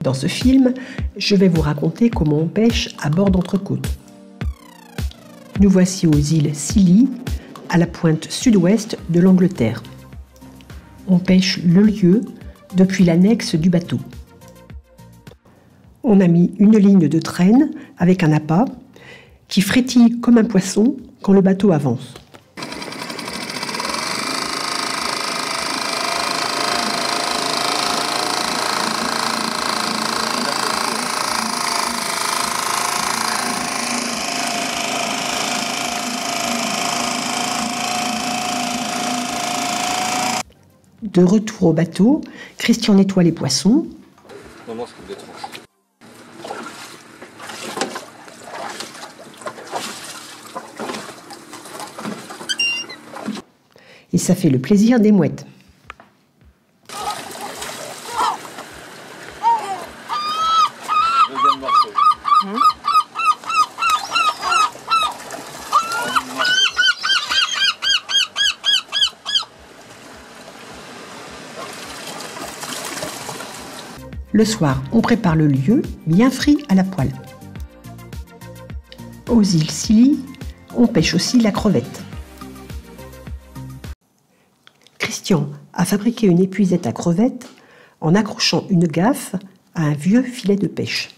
Dans ce film, je vais vous raconter comment on pêche à bord d'entrecôte. Nous voici aux îles Scilly, à la pointe sud-ouest de l'Angleterre. On pêche le lieu depuis l'annexe du bateau. On a mis une ligne de traîne avec un appât qui frétille comme un poisson quand le bateau avance. De retour au bateau, Christian nettoie les poissons. Et ça fait le plaisir des mouettes. Deuxième morceau. Le soir, on prépare le lieu, bien frit à la poêle. Aux îles Scilly, on pêche aussi la crevette. Christian a fabriqué une épuisette à crevettes en accrochant une gaffe à un vieux filet de pêche.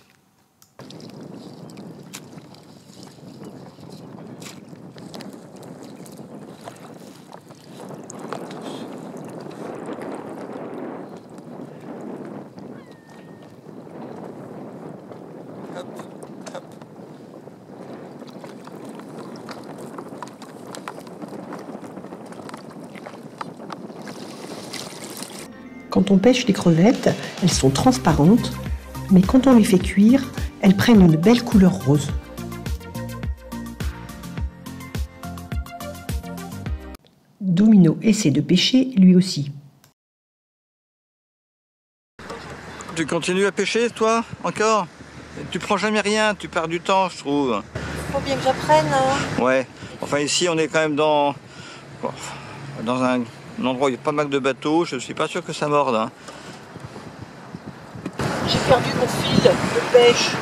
Quand on pêche les crevettes, elles sont transparentes, mais quand on les fait cuire, elles prennent une belle couleur rose. Domino essaie de pêcher lui aussi. Tu continues à pêcher, toi, encore? Tu prends jamais rien, tu perds du temps, je trouve. Faut bien que j'apprenne. Hein. Ouais, enfin ici on est quand même dans un endroit où il y a pas mal de bateaux, je suis pas sûr que ça morde. Hein. J'ai perdu mon fil de pêche.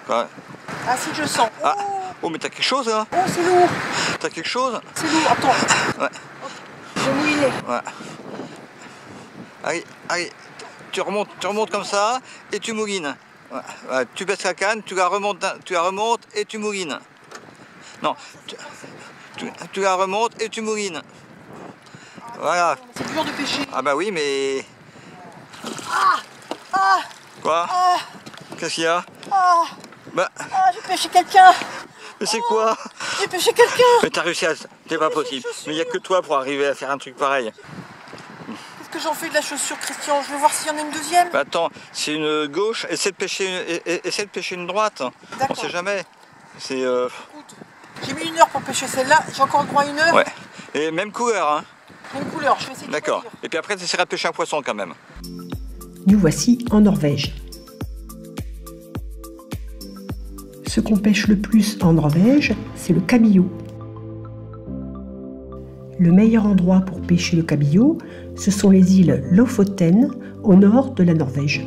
Quoi? Ah si, je sens. Ah. Oh, mais t'as quelque chose là? Oh, c'est lourd. T'as quelque chose? C'est lourd, attends. Ouais. Je mouille. Ouais. Allez, allez, tu remontes comme ça et tu moulines. Ouais. Ouais. Tu baisses la canne, tu la remontes et tu moulines. Non, tu la remontes et tu moulines. Voilà. C'est dur de pêcher. Ah bah oui, mais... Ah. Quoi? Ah. Qu'est-ce qu'il y a? Ah. Bah... Ah, j'ai pêché quelqu'un. Mais c'est quoi? J'ai pêché quelqu'un. Mais t'as réussi à... C'est pas possible. Mais il n'y a que toi pour arriver à faire un truc pareil. Qu'est-ce que j'en fais de la chaussure, Christian? Je vais voir s'il y en a une deuxième. Bah attends, c'est une gauche, essaie de pêcher une droite. On sait jamais. C'est... Écoute, j'ai mis 1 heure pour pêcher celle-là, j'ai encore le droit à 1 heure. Ouais. Et même couleur, hein. Même couleur, je vais essayer de D'accord. choisir. Et puis après, tu essaieras de pêcher un poisson quand même. Nous voici en Norvège. Ce qu'on pêche le plus en Norvège, c'est le cabillaud. Le meilleur endroit pour pêcher le cabillaud, ce sont les îles Lofoten, au nord de la Norvège.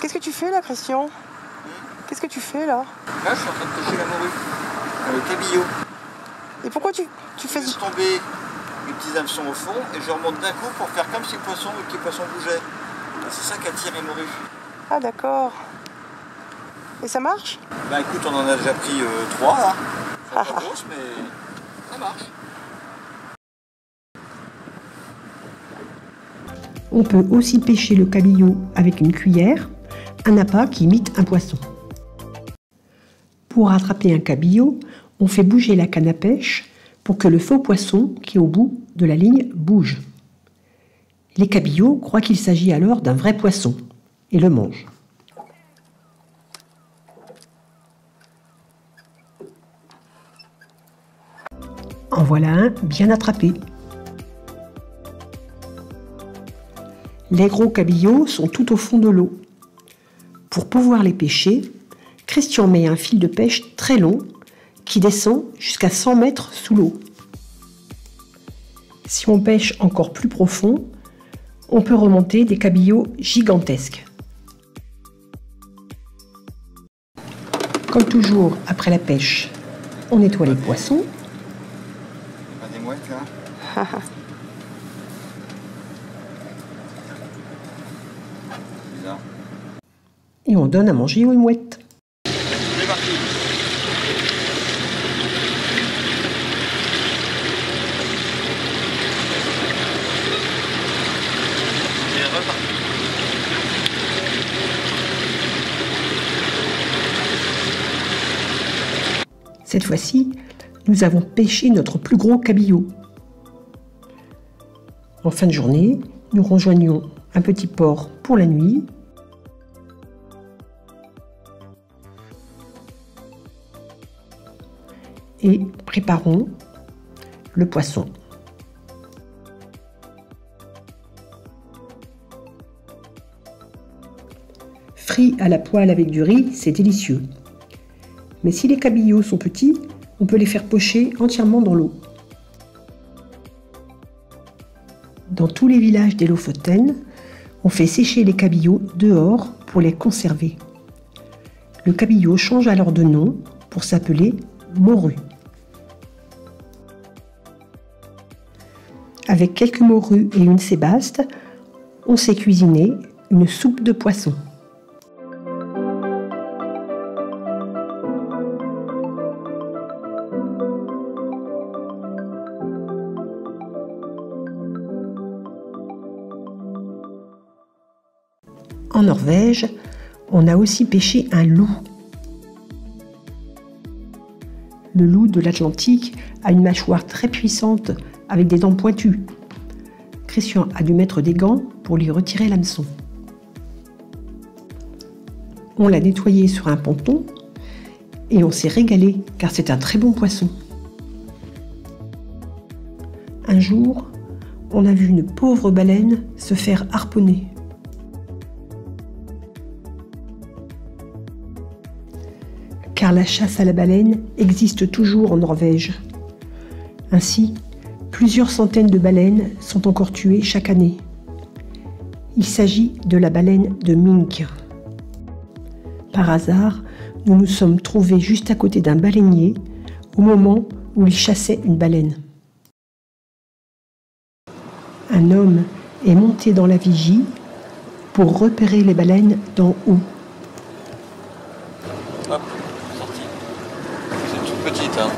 Qu'est-ce que tu fais là, Christian? Qu'est-ce que tu fais là? Là, je suis en train de pêcher la morue. Le cabillaud. Et pourquoi tu fais... Je laisse tomber les petits hameçons au fond et je remonte d'un coup pour faire comme si le petit poisson bougeait. C'est ça qui attire les morues. Ah d'accord. Et ça marche? Bah écoute, on en a déjà pris 3 là. C'est pas grosse, mais ça marche. On peut aussi pêcher le cabillaud avec une cuillère, un appât qui imite un poisson. Pour attraper un cabillaud, on fait bouger la canne à pêche pour que le faux poisson qui est au bout de la ligne bouge. Les cabillauds croient qu'il s'agit alors d'un vrai poisson et le mangent. En voilà un bien attrapé. Les gros cabillauds sont tout au fond de l'eau. Pour pouvoir les pêcher, Christian met un fil de pêche très long qui descend jusqu'à 100 mètres sous l'eau. Si on pêche encore plus profond, on peut remonter des cabillots gigantesques. Comme toujours, après la pêche, on nettoie les poissons. Pas des mouettes là. Bizarre. Et on donne à manger aux mouettes. C'est parti. C'est reparti. Cette fois-ci, nous avons pêché notre plus gros cabillaud. En fin de journée, nous rejoignons un petit port pour la nuit. Et préparons le poisson. Frit à la poêle avec du riz, c'est délicieux. Mais si les cabillots sont petits, on peut les faire pocher entièrement dans l'eau. Dans tous les villages des Lofoten, on fait sécher les cabillots dehors pour les conserver. Le cabillaud change alors de nom pour s'appeler morue. Avec quelques morues et une sébaste, on sait cuisiner une soupe de poisson. En Norvège, on a aussi pêché un loup. Le loup de l'Atlantique a une mâchoire très puissante avec des dents pointues. Christian a dû mettre des gants pour lui retirer l'hameçon. On l'a nettoyé sur un ponton et on s'est régalé car c'est un très bon poisson. Un jour, on a vu une pauvre baleine se faire harponner. Car la chasse à la baleine existe toujours en Norvège. Ainsi, plusieurs centaines de baleines sont encore tuées chaque année. Il s'agit de la baleine de Mink. Par hasard, nous nous sommes trouvés juste à côté d'un baleinier au moment où il chassait une baleine. Un homme est monté dans la vigie pour repérer les baleines d'en haut. Hop, sorti. C'est toute petite, hein.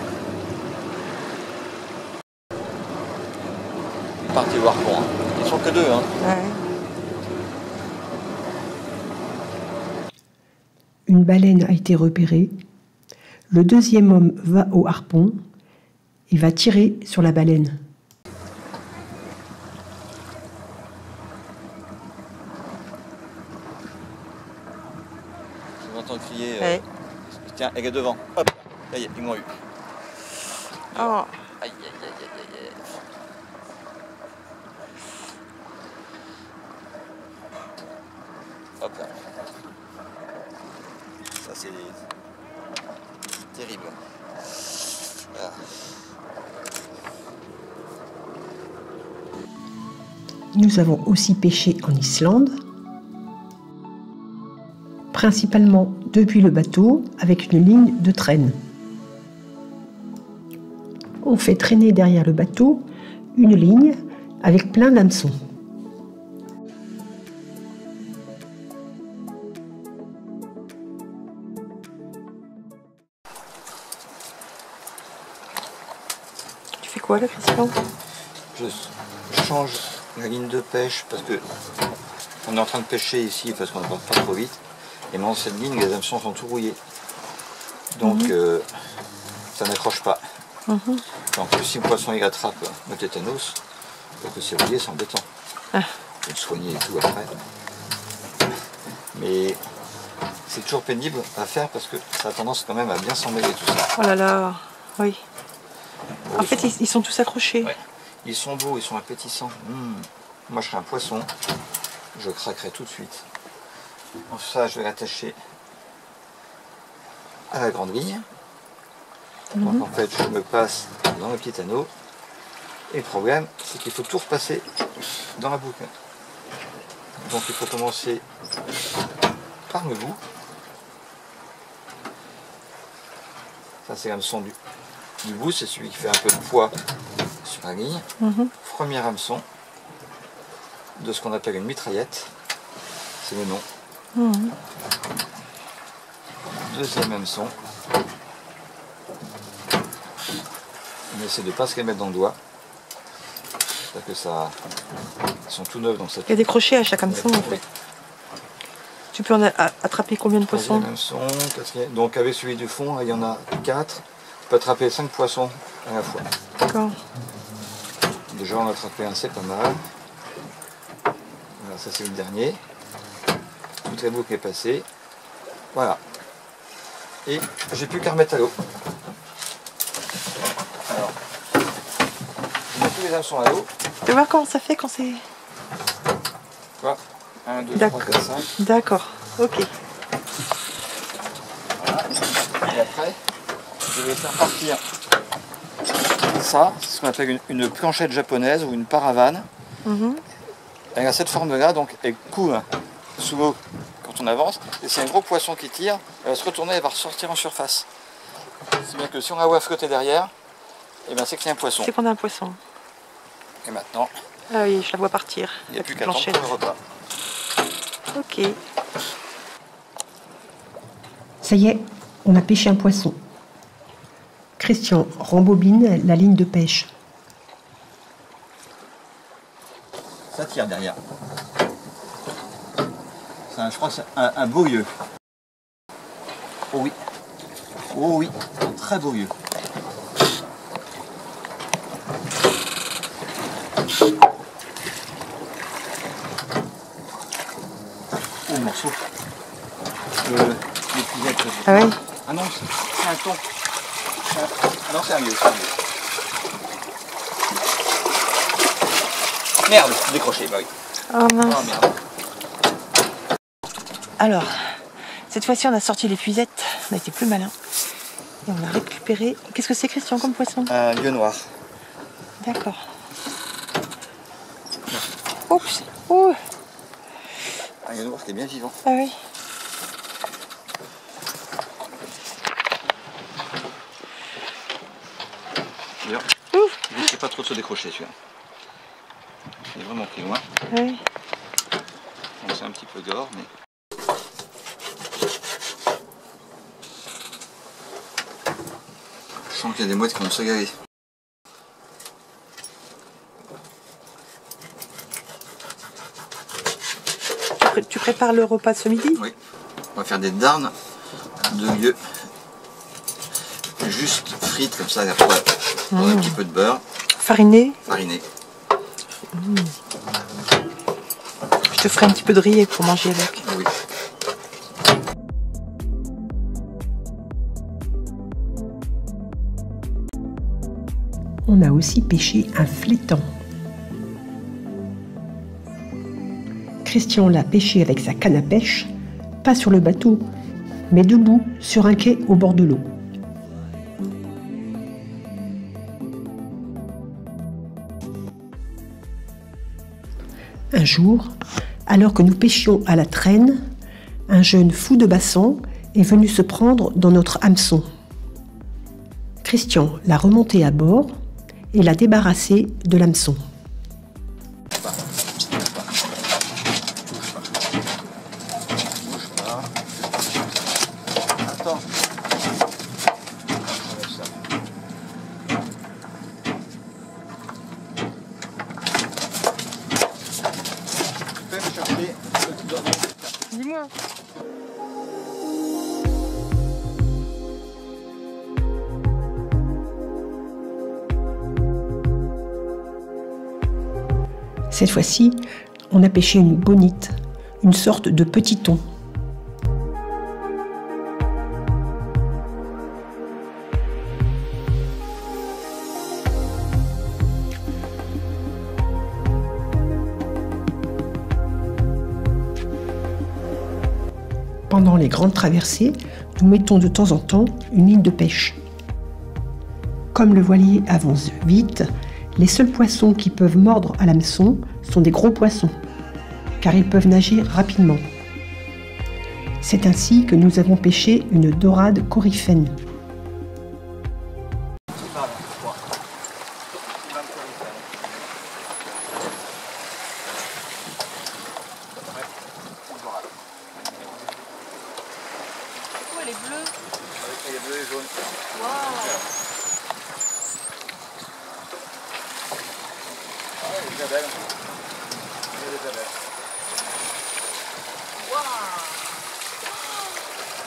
Parti voir bon, hein. Ils sont que deux, hein. Ouais. Une baleine a été repérée. Le deuxième homme va au harpon et va tirer sur la baleine. Je m'entends crier. Ouais. Tiens, elle est devant. Hop, là, ils m'ont eu. Oh. Aïe, aïe, aïe, aïe, aïe. Hop là. Ça, c'est terrible. Voilà. Nous avons aussi pêché en Islande, principalement depuis le bateau avec une ligne de traîne. On fait traîner derrière le bateau une ligne avec plein d'hameçons. Tu fais quoi là, Christian? Je change la ligne de pêche parce que on est en train de pêcher ici parce qu'on ne va pas trop vite. Et maintenant cette ligne, les hameçons sont tout rouillés. Donc ça n'accroche pas. Donc si le poisson il attrape le tétanos, parce que c'est rouillé, c'est embêtant. Il faut le soigner et tout après. Mais c'est toujours pénible à faire parce que ça a tendance quand même à bien s'emmêler tout ça. Oh là là, oui. Oh, En fait, ils sont tous accrochés. Ouais. Ils sont beaux, ils sont appétissants. Moi je serais un poisson, je craquerais tout de suite. Pour ça je vais l'attacher à la grande ligne. Donc en fait je me passe dans le petit anneau Et le problème, c'est qu'il faut tout repasser dans la boucle. Donc il faut commencer par le bout. Ça c'est l'hameçon du bout, c'est celui qui fait un peu de poids sur la ligne. Premier hameçon de ce qu'on appelle une mitraillette, c'est le nom. Deuxième hameçon. On essaie de ne pas se les mettre dans le doigt. Parce que ça, ils sont tout neufs dans cette. Il y a des crochets à chaque hameçon en fait. Tu peux en attraper combien de poissons? Hameçon, donc avec celui du fond, il y en a 4. Tu peux attraper 5 poissons à la fois. D'accord. Déjà on a attrapé un, c'est pas mal. Voilà, ça c'est le dernier. Toute la boucle est passée. Voilà. Et j'ai plus qu'à remettre à l'eau. Alors, je mets tous les hameçons à l'eau. Tu veux voir comment ça fait quand c'est... Voilà. 1, 2, 3, 4, 5. D'accord, ok. Voilà. Et après, je vais faire partir ça, c'est ce qu'on appelle une planchette japonaise ou une paravane. Elle a cette forme-là, donc elle coule sous l'eau quand on avance. Et c'est un gros poisson qui tire, elle va se retourner, elle va ressortir en surface. C'est bien que si on la voit flotter derrière, et ben c'est qu'il y a un poisson. C'est qu'on a un poisson. Et maintenant, ah oui, je la vois partir. il n'y a plus qu'à attendre pour le repas. Ok. Ça y est, on a pêché un poisson. Christian rembobine la ligne de pêche. Ça tire derrière. Je crois que c'est un beau lieu. Oh oui. Oh oui, un très beau lieu. Oh, le morceau. L'épuisette. Ah oui. Ah non, c'est un thon. Ah non, c'est un lieu. Merde, décroché, bah oui. Oh mince. Oh merde. Alors, cette fois-ci, on a sorti l'épuisette. On a été plus malin. Et on a récupéré... Qu'est-ce que c'est, Christian, comme poisson? Un lieu noir. D'accord. Oups. Ouh. Un lieu noir qui est bien vivant. Ah oui. D'ailleurs, il risque pas trop de se décrocher celui-là. Il est vraiment pris loin. Oui. Donc c'est un petit peu dehors, mais... Je sens qu'il y a des mouettes qui vont se garer. Tu prépares le repas de ce midi? Oui. On va faire des darnes de lieu. Juste frites comme ça, après, dans un petit peu de beurre. Fariné? Fariné. Je te ferai un petit peu de riz pour manger avec. Oui. On a aussi pêché un flétan. Christian l'a pêché avec sa canne à pêche, pas sur le bateau, mais debout sur un quai au bord de l'eau. Un jour, alors que nous pêchions à la traîne, un jeune fou de bassin est venu se prendre dans notre hameçon. Christian l'a remonté à bord et l'a débarrassé de l'hameçon. Attends. Tu peux me chercher le petit doigt. Dis-moi. Cette fois-ci, on a pêché une bonite, une sorte de petit thon. Pendant les grandes traversées, nous mettons de temps en temps une ligne de pêche. Comme le voilier avance vite, Les seuls poissons qui peuvent mordre à l'hameçon sont des gros poissons, car ils peuvent nager rapidement. C'est ainsi que nous avons pêché une dorade coryphène. Elle est bleue. Elle est bleue et jaune. Waouh. Ah, elle est déjà belle. Elle est déjà belle. Waouh.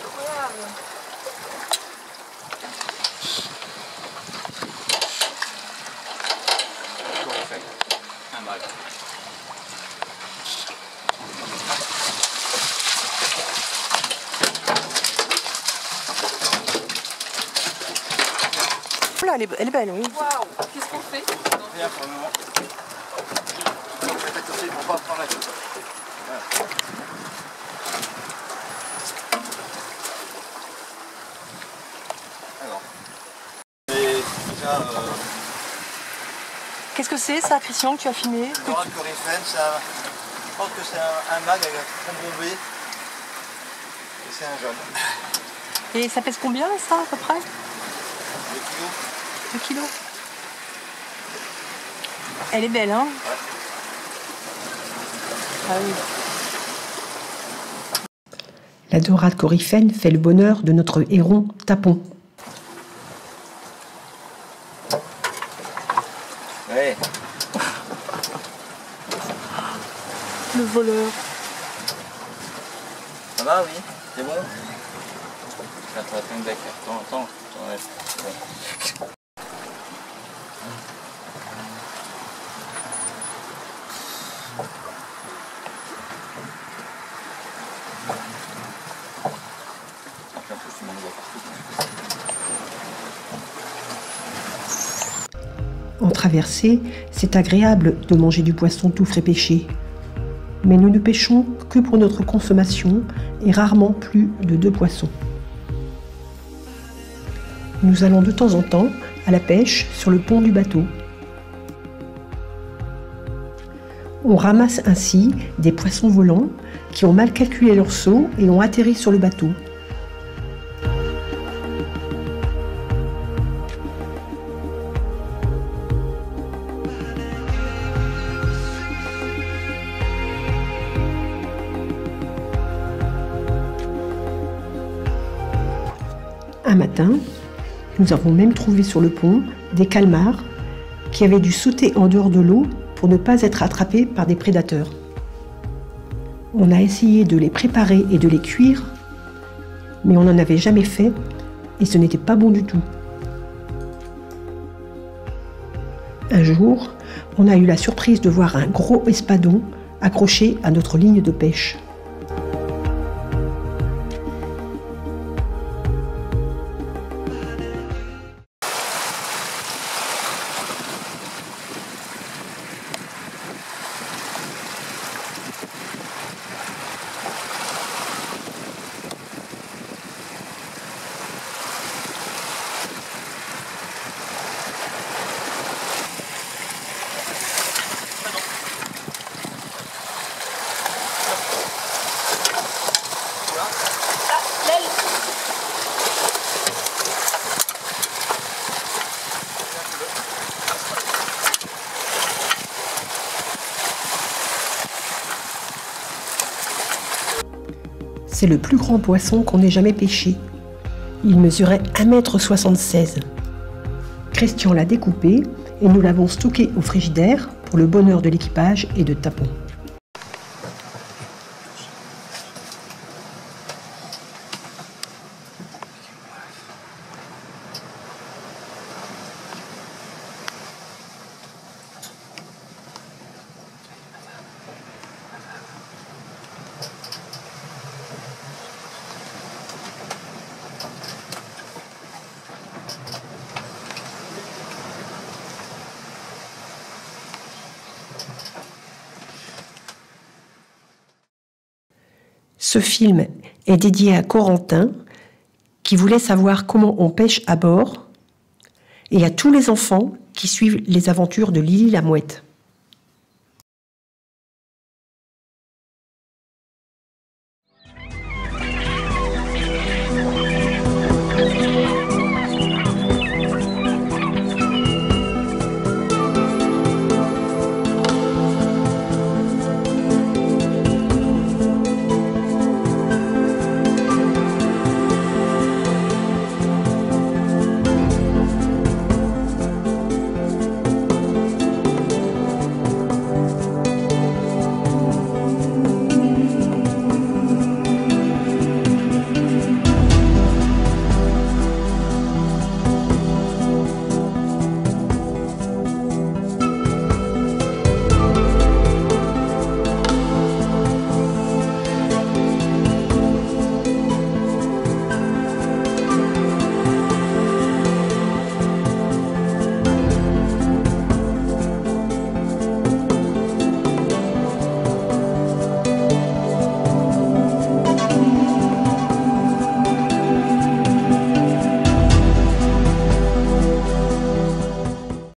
Incroyable. Un mâle. Là, elle est belle, oui. Waouh, qu'est-ce qu'on fait? Rien pour le moment. On va t'accrocher pour pas prendre la tête. Voilà. Alors. Et déjà, Qu'est-ce que c'est ça, Christian, que tu as filmé? dorade coryphène, je pense que c'est un mag avec un tronc bombé. Et c'est un jaune. Et ça pèse combien, ça, à peu près? 2 kilos. 2 kilos. Elle est belle, hein? Ouais. Ah oui. La dorade coryphène fait le bonheur de notre héron Tapon. Ouais. Le voleur. Ça va, oui? C'est bon? Attends, attends, d'accord. Attends, ouais. Bon. En plus, tu m'en vois partout. En traversée, c'est agréable de manger du poisson tout frais pêché. Mais nous ne pêchons que pour notre consommation et rarement plus de 2 poissons. Nous allons de temps en temps à la pêche sur le pont du bateau. On ramasse ainsi des poissons volants qui ont mal calculé leur saut et ont atterri sur le bateau. Un matin, nous avons même trouvé sur le pont des calmars qui avaient dû sauter en dehors de l'eau pour ne pas être attrapés par des prédateurs. On a essayé de les préparer et de les cuire, mais on n'en avait jamais fait et ce n'était pas bon du tout. Un jour, on a eu la surprise de voir un gros espadon accroché à notre ligne de pêche. C'est le plus grand poisson qu'on ait jamais pêché. Il mesurait 1,76 m. Christian l'a découpé et nous l'avons stocké au frigidaire pour le bonheur de l'équipage et de Tapon. Ce film est dédié à Corentin, qui voulait savoir comment on pêche à bord, et à tous les enfants qui suivent les aventures de Lily la Mouette.